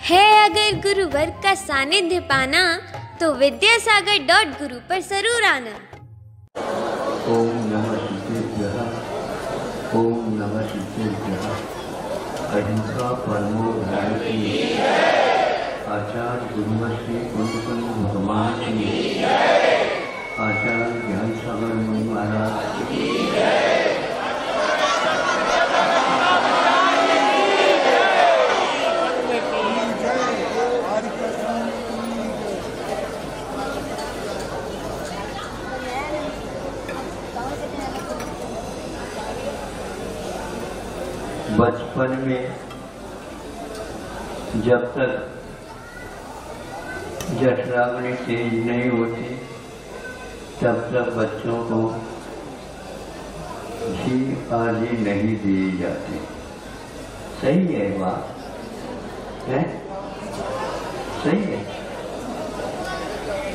है अगर गुरुवर का सानिध्य पाना तो विद्यासागर.गुरु पर जरूर आना। ओम नमः शिवाय। ओम नमः शिवाय। अहिंसा परमो धर्म। आचार्य गुरुवर श्री कुंदकुंद भगवान की। आचार्य ज्ञान सागर मुनि महाराज की। बचपन में जब तक जठराग्नि तेज नहीं होती तब तक बच्चों को घी आदि नहीं दिए जाते। सही है बात है? सही है।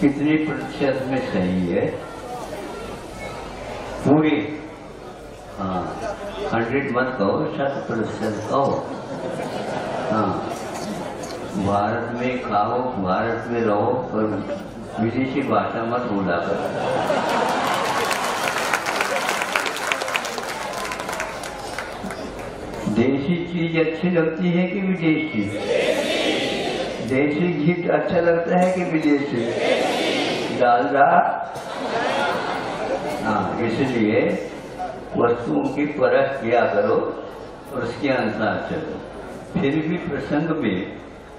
कितने प्रतिशत में सही है? पूरे? हाँ, 100 मत कहो, 60% कहो। हाँ, भारत में खाओ, भारत में रहो, और विदेशी भाषा मत बोला करो। देसी चीज अच्छी लगती है कि विदेशी? देसी घी अच्छा लगता है कि विदेशी? डालडा? हाँ, इसलिए वस्तुओं की परख किया करो और उसके अनुसार चलो। फिर भी प्रसंग में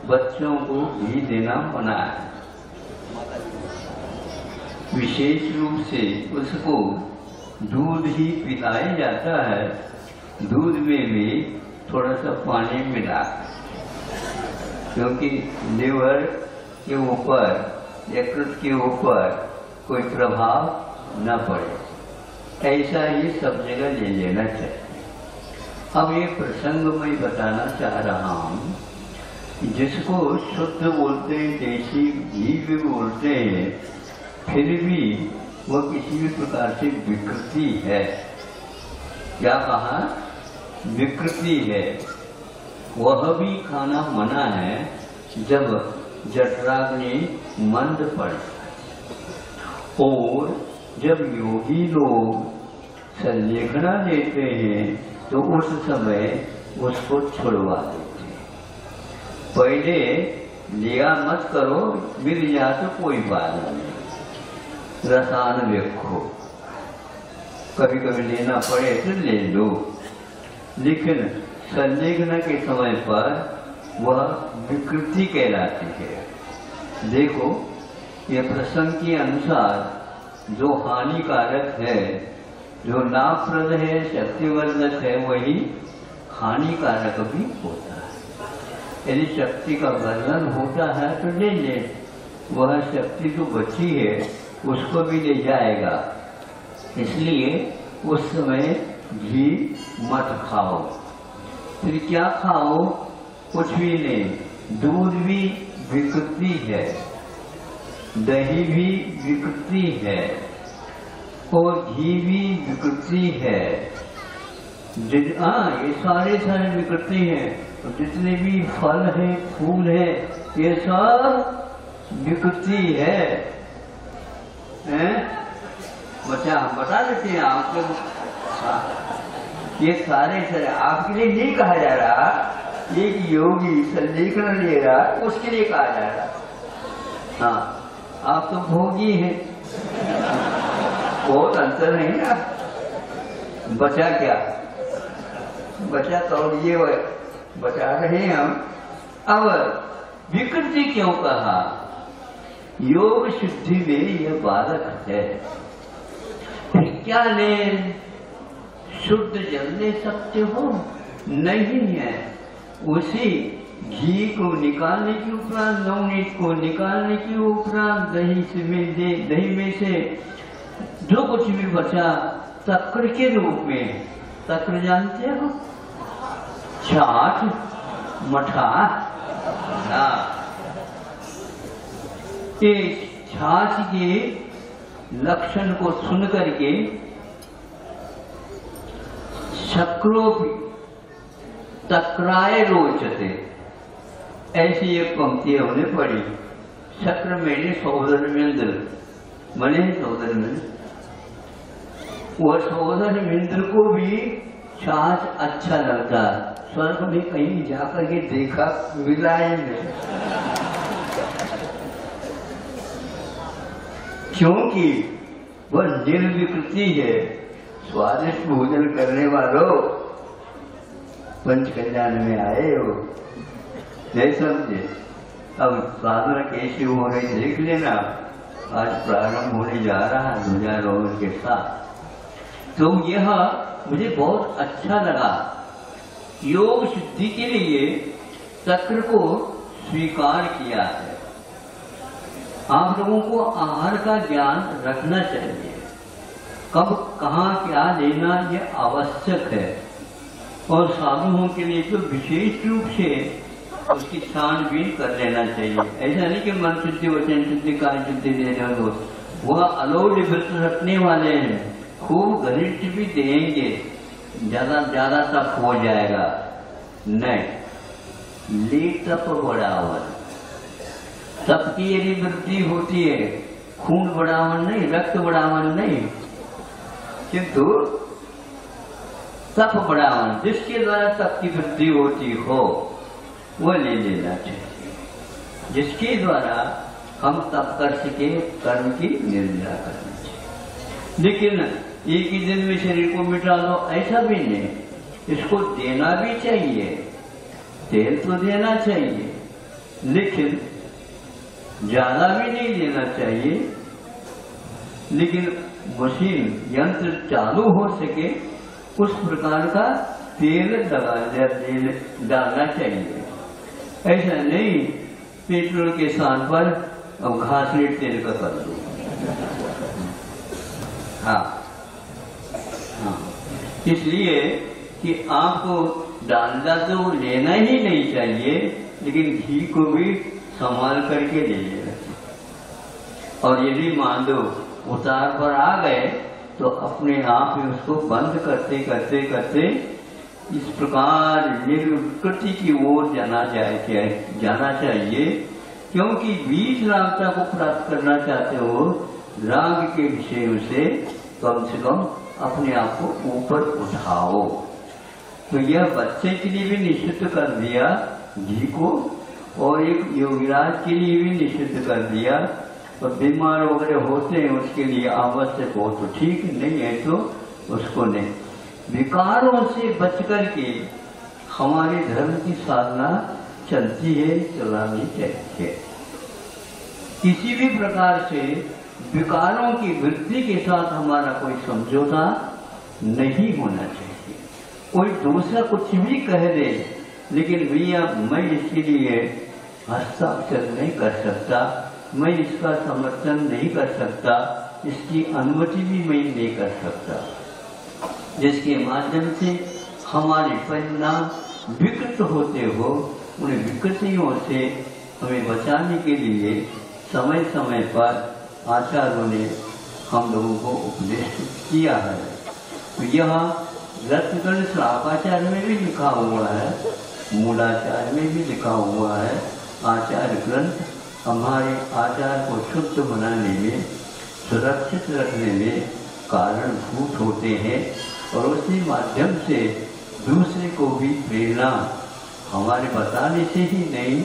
बच्चों को घी देना मना है। विशेष रूप से उसको दूध ही पिलाया जाता है। दूध में भी थोड़ा सा पानी मिला, क्योंकि लिवर के ऊपर, यकृत के ऊपर कोई प्रभाव न पड़े। ऐसा ही सब जगह ले लेना चाहिए। अब ये प्रसंग मैं बताना चाह रहा हूँ, जिसको शुद्ध बोलते हैं, देसी घी भी बोलते हैं, फिर भी वह किसी भी प्रकार से विकृति है। क्या कहा? विकृति है। वह भी खाना मना है जब जठराग्नि मंद पड़े। और जब योगी लोग संलेखना देते हैं तो उस समय उसको छुड़वा देते हैं। पहले लिया मत करो, मिल जा तो कोई बात नहीं, रसान देखो, कभी कभी लेना पड़े तो ले लो, लेकिन संलेखना के समय पर वह विकृति कहलाती है। देखो, ये प्रसंग के अनुसार जो हानिकारक है, जो लाभप्रद है, शक्तिवर्धक है, वही हानिकारक भी होता है। यदि शक्ति का वर्धन होता है तो ले ले, वह शक्ति जो बची है उसको भी ले जाएगा। इसलिए उस समय घी मत खाओ। फिर क्या खाओ? कुछ भी नहीं। दूध भी विकृति है, दही भी विकृति है, और घी भी विकृति है। ये सारे विकृति हैं। तो जितने भी फल है, फूल है, ये सब विकृति है। बता देते हैं आपको। ये सारे आपके लिए नहीं कहा जा रहा। एक योगी संलेखन ले रहा, उसके लिए कहा जा रहा। हाँ, आप तो भोगी हैं, बहुत अंतर नहीं ना। बचा क्या? बचा तो ये बचा रहे हैं हम। अब विकृति क्यों कहा? योग शुद्धि में यह बाधक है। क्या ले? शुद्ध जल ले सकते हो? नहीं है। उसी घी को निकालने के उपरांत, नवनीत को निकालने के उपरांत, दही में से जो कुछ भी बचा, तक्र के रूप में, तक्र जानते हो? छाछ, मठा। इस छाछ के लक्षण को सुन करके शक्रो तक्राए रोचते, ऐसी एक पंक्ति हमने पढ़ी, शक्र मेरे सहोदर मिंद्र, बने सहोदर मिंद्र, वह सहोदर मिंद्र को भी छाछ अच्छा लगता, स्वर्ग में कहीं जाकर के देखा मिला है नहीं, क्योंकि वह निर्विकृति है। स्वादिष्ट भोजन करने वालों, पंच कल्याण में आए हो, नहीं समझे? अब साधना कैसी हो रही देख लेना। आज प्रारंभ होने जा रहा है ध्वजारोहण के साथ। तो यह मुझे बहुत अच्छा लगा। योग सिद्धि के लिए चक्र को स्वीकार किया है। आप लोगों को आहार का ज्ञान रखना चाहिए, कब कहाँ क्या लेना यह आवश्यक है। और साधुओं के लिए तो विशेष रूप से उसकी छानबीन कर लेना चाहिए। ऐसा नहीं कि मन शुद्धि वचन शुद्धि काय शुद्धि दे रहे हो, वह अलोल व्रत रखने वाले हैं, खूब घनिष्ठ भी देंगे, ज्यादा तप हो जाएगा नहीं। ले तप बढ़ावन, तप की यदि वृद्धि होती है, खून बढ़ावन नहीं, रक्त बढ़ावन नहीं, किंतु तप बढ़ावन, जिसके द्वारा तप की वृद्धि होती हो वह ले लेना चाहिए, जिसके द्वारा हम तप कर सके, कर्म की निर्जरा करना चाहिए। लेकिन एक ही दिन में शरीर को मिटा दो, ऐसा भी नहीं, इसको देना भी चाहिए, तेल तो देना चाहिए, लेकिन ज्यादा भी नहीं देना चाहिए। लेकिन मशीन यंत्र चालू हो सके उस प्रकार का तेल डालना चाहिए। ऐसा नहीं पेट्रोल के स्थान पर अब घासलेट तेल का कर दो। हाँ, इसलिए कि आपको डालडा तो लेना ही नहीं चाहिए, लेकिन घी को भी संभाल करके ले लेना। और यदि मान लो उतार पर आ गए तो अपने आप ही उसको बंद करते करते करते इस प्रकार निर्विकृति की ओर जाना चाहिए। क्योंकि बीज रागता को प्राप्त करना चाहते हो, राग के विषय से कम अपने आप को ऊपर उठाओ। तो यह बच्चे के लिए भी निषिद्ध कर दिया घी को, और एक योगीराज के लिए भी निषिद्ध कर दिया। और बीमार वगैरह होते हैं उसके लिए आवश्यक हो तो ठीक, नहीं है तो उसको नहीं। विकारों से बचकर के हमारे धर्म की साधना चलती है, चलानी चाहिए। किसी भी प्रकार से विकारों की वृद्धि के साथ हमारा कोई समझौता नहीं होना चाहिए। कोई दूसरा कुछ भी कह दे, लेकिन भैया मैं इसके लिए हस्ताक्षर नहीं कर सकता, मैं इसका समर्थन नहीं कर सकता, इसकी अनुमति भी मैं नहीं कर सकता, जिसके माध्यम से हमारे परिणाम विकृत होते हो, उन विकृतियों से हमें बचाने के लिए समय समय पर आचार्यों ने हम लोगों को उपदेश किया है। तो यह रत्नगण श्रापाचार्य में भी लिखा हुआ है, मूलाचार्य में भी लिखा हुआ है। आचार्य ग्रंथ हमारे आचार को शुद्ध बनाने में, सुरक्षित रखने में कारणभूत होते हैं, और उसी माध्यम से दूसरे को भी प्रेरणा हमारे बताने से ही नहीं,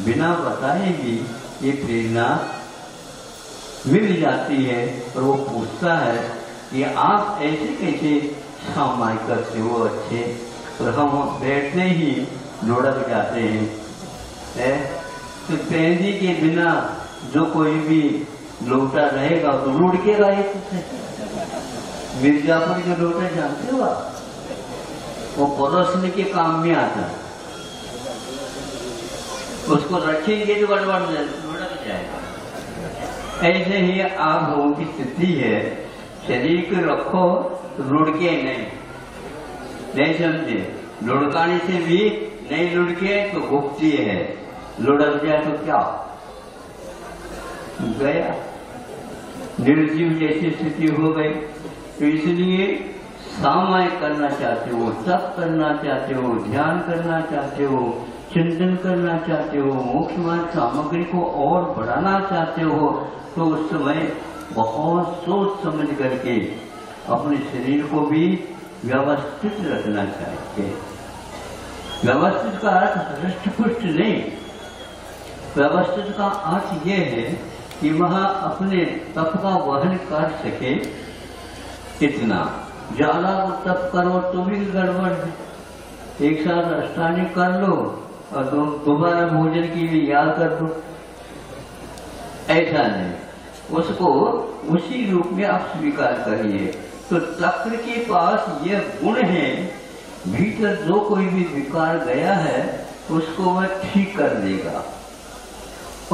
बिना बताए भी ये प्रेरणा मिल जाती है। और वो पूछता है कि आप ऐसे कैसे सामायिक करते हो अच्छे, और हम बैठते ही लुढ़क जाते हैं। तो पेंदी के बिना जो कोई भी लोटा रहेगा तो लुढ़केगा एक से। मिर्जापुर के लोटा जानते हो आप, वो परोसने के काम में आता है, उसको रखेंगे तो गड़बड़ लुढ़क जाएगा। ऐसे ही आप लोगों की स्थिति है, शरीर को रखो तो लुढ़के नहीं समझे, लुढ़काने से भी नहीं लुढ़के तो भुगती है, लुढ़क जाए तो क्या गया, निर्जीव जैसी स्थिति हो गई। तो इसलिए सामायिक करना चाहते हो, तप करना चाहते हो, ध्यान करना चाहते हो, चिंतन करना चाहते हो, मोक्ष मार्ग सामग्री को और बढ़ाना चाहते हो, तो उस समय बहुत सोच समझ करके अपने शरीर को भी व्यवस्थित रखना चाहिए। व्यवस्थित का अर्थ हृष्ट-पुष्ट नहीं, व्यवस्थित का अर्थ यह है कि वह अपने तप का वहन कर सके। इतना ज्यादा तप करो तो भी गड़बड़ है। एक साथ अष्टांग कर लो और दोबारा भोजन के लिए याद कर दो, ऐसा नहीं, उसको उसी रूप में आप स्वीकार करिए। तो चक्र के पास यह गुण है, भीतर जो कोई भी विकार गया है उसको वह ठीक कर देगा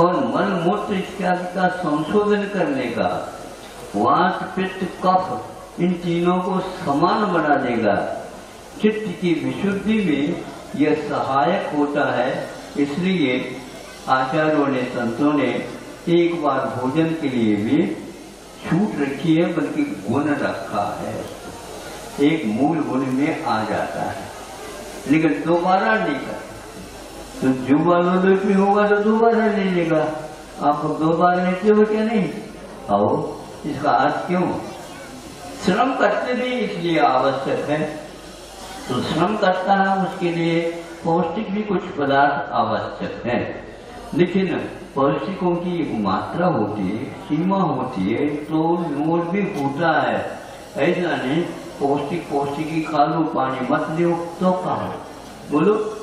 और मन मूत्र इत्यादि का संशोधन करने का, वात पित्त कफ इन तीनों को समान बना देगा। चित्त की विशुद्धि में यह सहायक होता है। इसलिए आचार्यों ने, संतों ने एक बार भोजन के लिए भी छूट रखी है, बल्कि गुण रखा है, एक मूल गुण में आ जाता है, लेकिन दोबारा नहीं कर। तो जो वालों होगा तो दोबारा ले लेगा। आप दोबारा लेते हो क्या? नहीं। आओ, इसका अर्थ क्यों? श्रम करते भी इसलिए आवश्यक है, तो श्रम करता है उसके लिए पौष्टिक भी कुछ पदार्थ आवश्यक है। लेकिन पौष्टिकों की एक मात्रा होती है, सीमा होती है, तो मोल भी होता है। ऐसा नहीं पौष्टिक ही खा लो, पानी मत लो, तो कहा बोलो।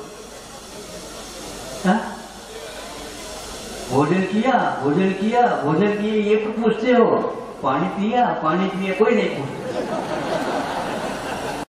भोजन किया ये तो पूछते हो, पानी पिया कोई नहीं पूछता।